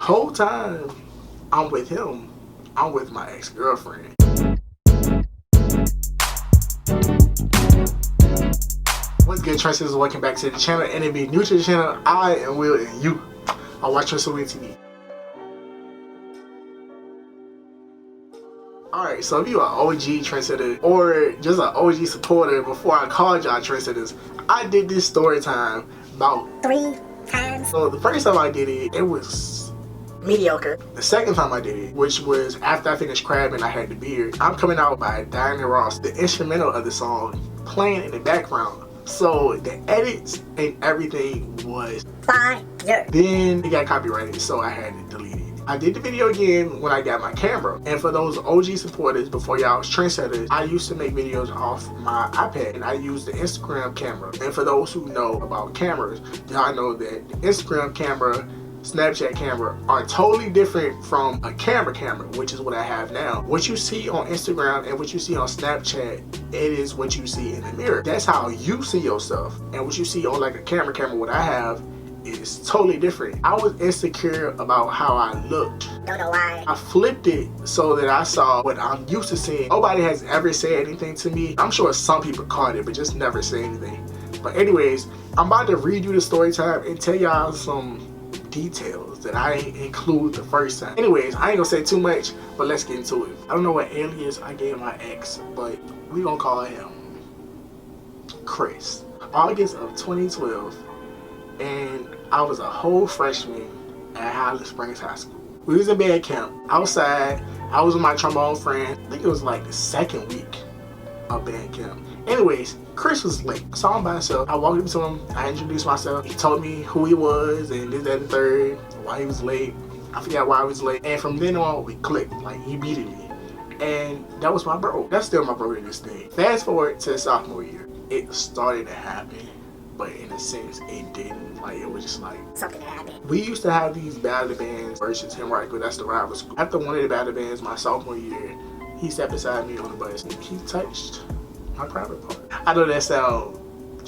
Whole time I'm with him, I'm with my ex-girlfriend. What's good, Trendsetters? Welcome back to the channel. And if you're new to the channel, I am Will and you are watching Trendsetters TV. Alright, so if you are an OG Trendsetter or just an OG supporter before I called y'all Trendsetters, I did this story time about 3 times. So the first time I did it, it was mediocre. The second time I did it, which was after I finished crabbing, I had the beard. I'm Coming Out by Diana Ross, the instrumental of the song playing in the background. So the edits and everything was fire. Then it got copyrighted, so I had to delete it. I did the video again when I got my camera. And for those OG supporters, before y'all was Trendsetters, I used to make videos off my iPad and I used the Instagram camera. And for those who know about cameras, y'all know that the Instagram camera, Snapchat camera are totally different from a camera, which is what I have now. What you see on Instagram and what you see on Snapchat, it is what you see in the mirror. That's how you see yourself. And what you see on like a camera, what I have, is totally different. I was insecure about how I looked. Don't know why. I flipped it so that I saw what I'm used to seeing. Nobody has ever said anything to me. I'm sure some people caught it, but just never say anything. But anyways, I'm about to read you the story time and tell y'all some details that I didn't include the first time. Anyways, I ain't gonna say too much, but let's get into it. I don't know what alias I gave my ex, but we gonna call him Chris. August of 2012, and I was a whole freshman at Highland Springs High School. We was in band camp outside. I was with my trombone friend. I think it was like the second week of band camp. Anyways, Chris was late. I saw him by himself. I walked up to him. I introduced myself. He told me who he was and this, that, and the third. Why he was late. I forgot why he was late. And from then on, we clicked. Like, he beated me. And that was my bro. That's still my bro to this day. Fast forward to sophomore year. It started to happen, but in a sense, it didn't. Like, it was just like something happened. We used to have these battle bands versus him, right? Because that's the rival school. After one of the battle bands, my sophomore year, he sat beside me on the bus and he touched my private part. I know that sounds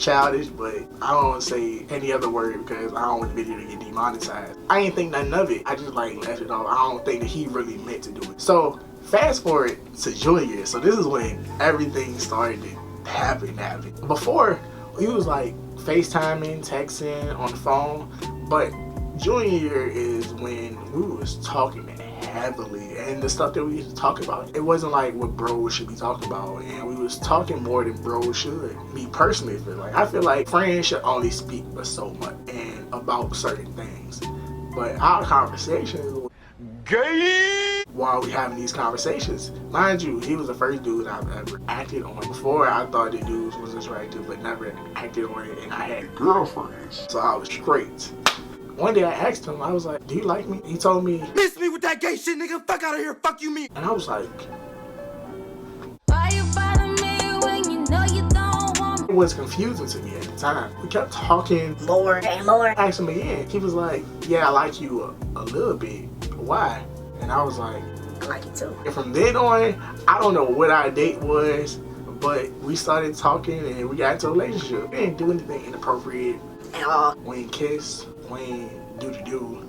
childish, but I don't want to say any other word because I don't want the video to get demonetized. I ain't think nothing of it. I just like left it off. I don't think that he really meant to do it. So fast forward to junior year. So this is when everything started to happen. Before, he was like FaceTiming, texting on the phone, but junior year is when we was talking heavily, and the stuff that we used to talk about, it wasn't like what bros should be talking about, and we was talking more than bros should. Me personally I feel like friends should only speak but so much and about certain things, but our conversations gay while we having these conversations. Mind you, he was the first dude I've ever acted on. Before, I thought the dudes was attractive but never acted on it, and I had girlfriends, so I was straight. One day I asked him, I was like, do you like me? He told me, miss me with that gay shit, nigga, fuck out of here, fuck you mean. And I was like, why you bother me when you know you don't want me? It was confusing to me at the time. We kept talking more and more. I asked him again. He was like, yeah, I like you a little bit. Why? And I was like, I like you too. And from then on, I don't know what our date was, but we started talking and we got into a relationship. We didn't do anything inappropriate at all. We didn't kiss. We ain't do.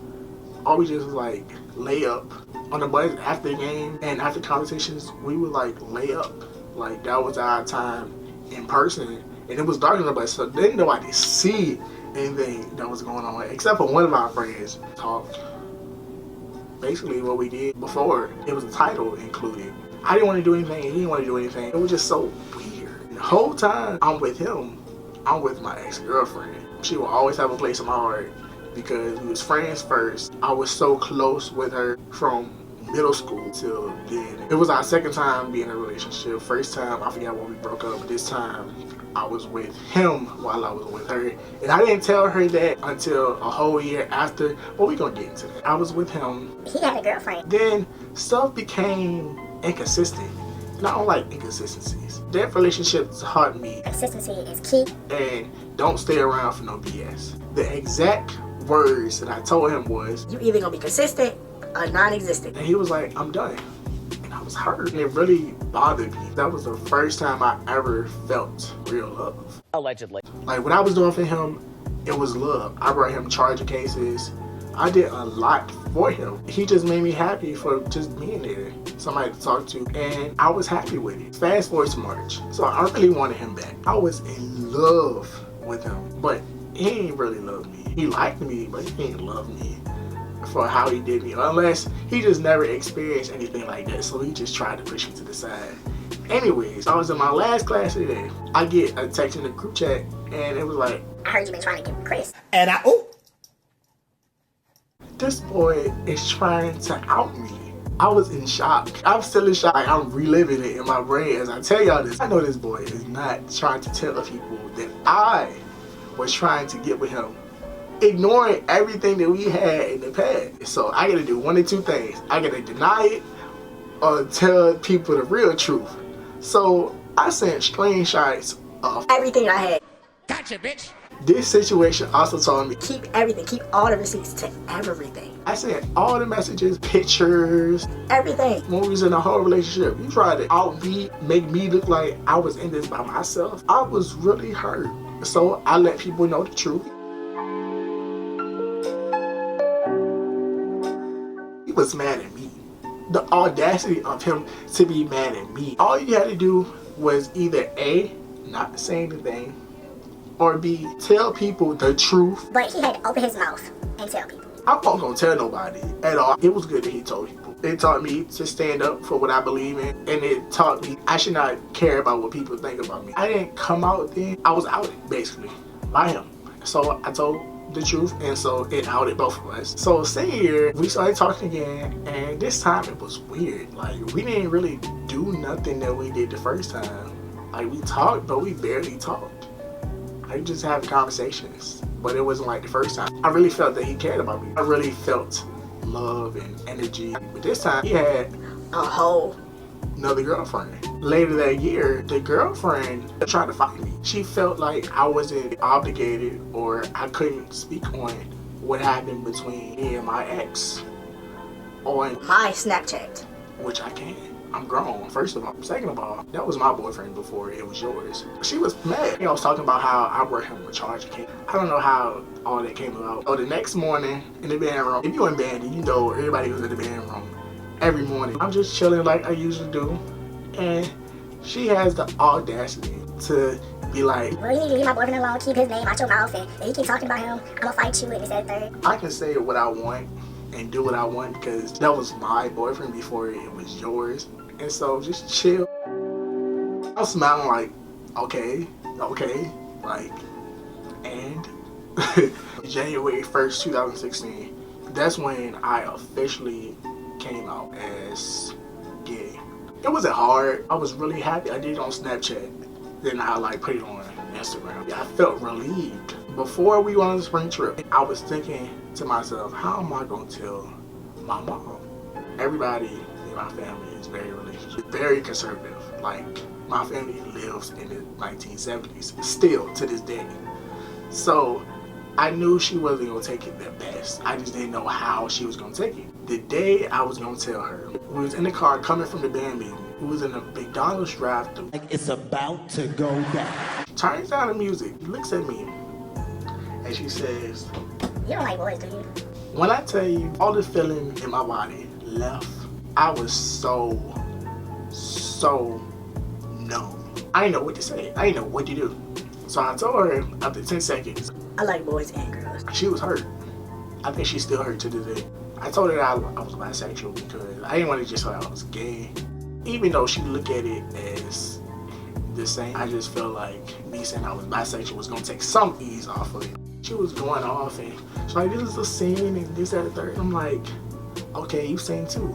All we just was like lay up on the bus after the game, and after conversations we would like lay up. Like that was our time in person, and it was dark on the bus, so didn't nobody see anything that was going on except for one of our friends talked. Basically what we did before, it was a title included. I didn't want to do anything, he didn't want to do anything. It was just so weird. And the whole time I'm with him, I'm with my ex-girlfriend. She will always have a place in my heart because we was friends first. I was so close with her from middle school till then. It was our second time being in a relationship. First time, I forgot when we broke up. This time, I was with him while I was with her. And I didn't tell her that until a whole year after, but we gonna get into that. I was with him. He had a girlfriend. Then stuff became inconsistent. And I don't like inconsistencies. That relationship taught me consistency is key. And don't stay around for no BS. The exact words that I told him was, you either gonna be consistent or non-existent. And he was like, I'm done. And I was hurt. And it really bothered me. That was the first time I ever felt real love. Allegedly. Like what I was doing for him, it was love. I brought him charger cases. I did a lot for him. He just made me happy for just being there, somebody to talk to, and I was happy with it. Fast forward to March. So I really wanted him back. I was in love with him, but he ain't really love me. He liked me, but he ain't love me for how he did me, unless he just never experienced anything like that, so he just tried to push me to the side. Anyways, I was in my last class of the day. I get a text in the group chat, and it was like, I heard you been trying to get Chris. And this boy is trying to out me. I was in shock. I'm still in shock. I'm reliving it in my brain as I tell y'all this. I know this boy is not trying to tell people that I was trying to get with him, ignoring everything that we had in the past. So I gotta do one of two things. I gotta deny it or tell people the real truth. So I sent screenshots of Everything I had. Gotcha, bitch. This situation also told me, Keep everything. Keep all the receipts to everything. I sent all the messages, pictures, Everything. when we was in a whole relationship. You tried to outbeat, make me look like I was in this by myself. I was really hurt. So I let people know the truth. He was mad at me. The audacity of him to be mad at me. All you had to do was either A, not say anything, or B, tell people the truth. But he had to open his mouth and tell people. I wasn't gonna tell nobody at all. It was good that he told people. It taught me to stand up for what I believe in, and it taught me I should not care about what people think about me. I didn't come out then. I was outed, basically, by him. So I told the truth, and so it outed both of us. So senior year, we started talking again, and this time it was weird. Like, we didn't really do nothing that we did the first time. Like, we talked, but we barely talked. I just have conversations, but it wasn't like the first time. I really felt that he cared about me. I really felt love and energy. But this time, he had A whole. another girlfriend. Later that year, the girlfriend tried to fight me. She felt like I wasn't obligated or I couldn't speak on what happened between me and my ex on My Snapchat. which I can. I'm grown, first of all. Second of all, that was my boyfriend before it was yours. She was mad. I was talking about how I brought him a charger case. I don't know how all that came about. So the next morning in the band room, if you in band, you know everybody was in the band room every morning. I'm just chilling like I usually do. And she has the audacity to be like, Well, you need to leave my boyfriend alone, keep his name out your mouth, and if you keep talking about him, I'm gonna fight you, and this, that, third. I can say what I want and do what I want because that was my boyfriend before it was yours. And so just chill. I'm smiling like, okay, like, and January 1st, 2016, that's when I officially came out as gay. It wasn't hard. I was really happy. I did it on Snapchat. Then I like put it on Instagram. I felt relieved. Before we went on the spring trip, I was thinking to myself, how am I gonna tell my mom? Everybody in my family is very religious, very conservative. Like, my family lives in the 1970s, still to this day. So I knew she wasn't gonna take it the best. I just didn't know how she was gonna take it. The day I was gonna tell her, we was in the car coming from the band meeting. We was in a McDonald's drive-thru. Like it's about to go down. Turns down the music, looks at me, and she says, You don't like boys, do you? when I tell you all the feeling in my body left, I was so numb. I didn't know what to say. I didn't know what to do. So I told her after 10 seconds, I like boys and girls. she was hurt. I think she's still hurt to this day. I told her that I was bisexual because I didn't want to just say I was gay. Even though she looked at it as the same, I just felt like me saying I was bisexual was going to take some ease off of it. She was going off and she's like, this is a sin and this, that, and the third. I'm like, okay, you sin too.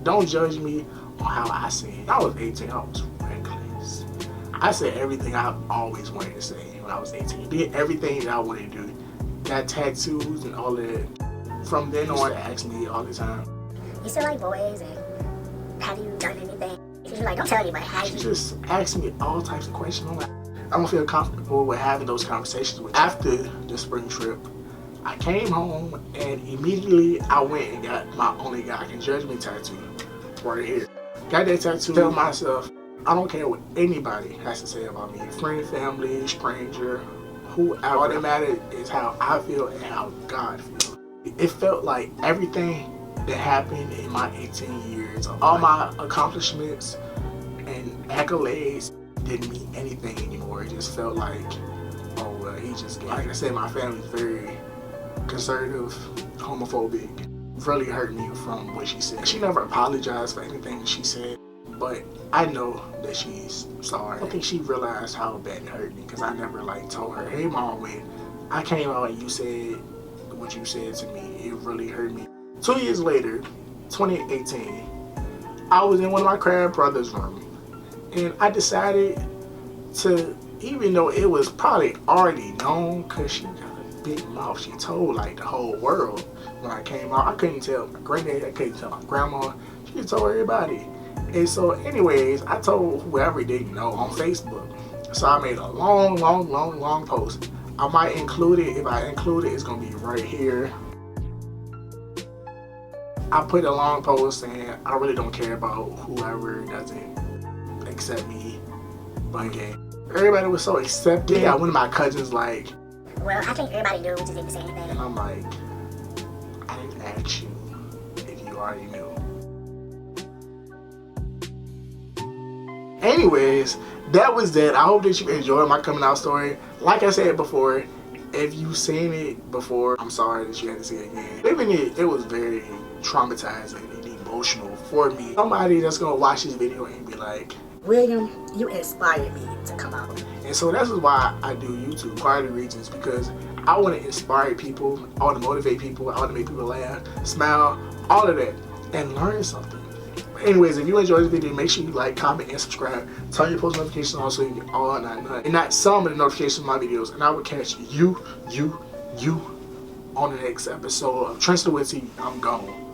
Don't judge me on how I sin. I was 18, I was reckless. I said everything I've always wanted to say when I was 18. Did everything that I wanted to do. Got tattoos and all that. From then on, she asked me all the time. You still like boys, and have you done anything? She's like, don't tell anybody. Have She you? just asked me all types of questions. I'm like, I don't feel comfortable with having those conversations with. After the spring trip, I came home and immediately I went and got my only guy can judge me tattoo right here. Got that tattoo. Tell myself, I don't care what anybody has to say about me. Friend, family, stranger, whoever. All that matters is how I feel and how God feels. it felt like everything that happened in my 18 years, all my accomplishments and accolades didn't mean anything anymore. It just felt like, oh well, he just gave. Like I said, my family's very conservative, homophobic. Really hurt me from what she said. She never apologized for anything she said, but I know that she's sorry. I don't think she realized how bad it hurt me, because I never like told her, hey mom, when I came out and you said what you said to me, it really hurt me. 2 years later, 2018, I was in one of my crab brothers' room, and I decided to, even though it was probably already known, because she got a big mouth, she told like the whole world when I came out. I couldn't tell my granddad, I couldn't tell my grandma, she told everybody. And so anyways, I told whoever didn't know on Facebook. So I made a long post. I might include it. If I include it, it's gonna be right here. I put a long post saying I really don't care about whoever doesn't accept me. But yeah, everybody was so accepting. Yeah, one of my cousins like, well, I think everybody knew, we just didn't say anything. and I'm like, I didn't ask you if you already knew. Anyways, that was that. I hope that you enjoyed my coming out story. Like I said before, if you've seen it before, I'm sorry that you had to see it again. Living it was very traumatizing and emotional for me. Somebody that's gonna watch this video and be like, William, you inspired me to come out. and so that's why I do YouTube, part of the reasons, because I want to inspire people, I want to motivate people, I want to make people laugh, smile, all of that, and learn something. Anyways, if you enjoyed this video, make sure you like, comment, and subscribe. Turn your post notifications on so you get all and not some of the notifications of my videos. And I will catch you on the next episode of Trench the Witty. I'm gone.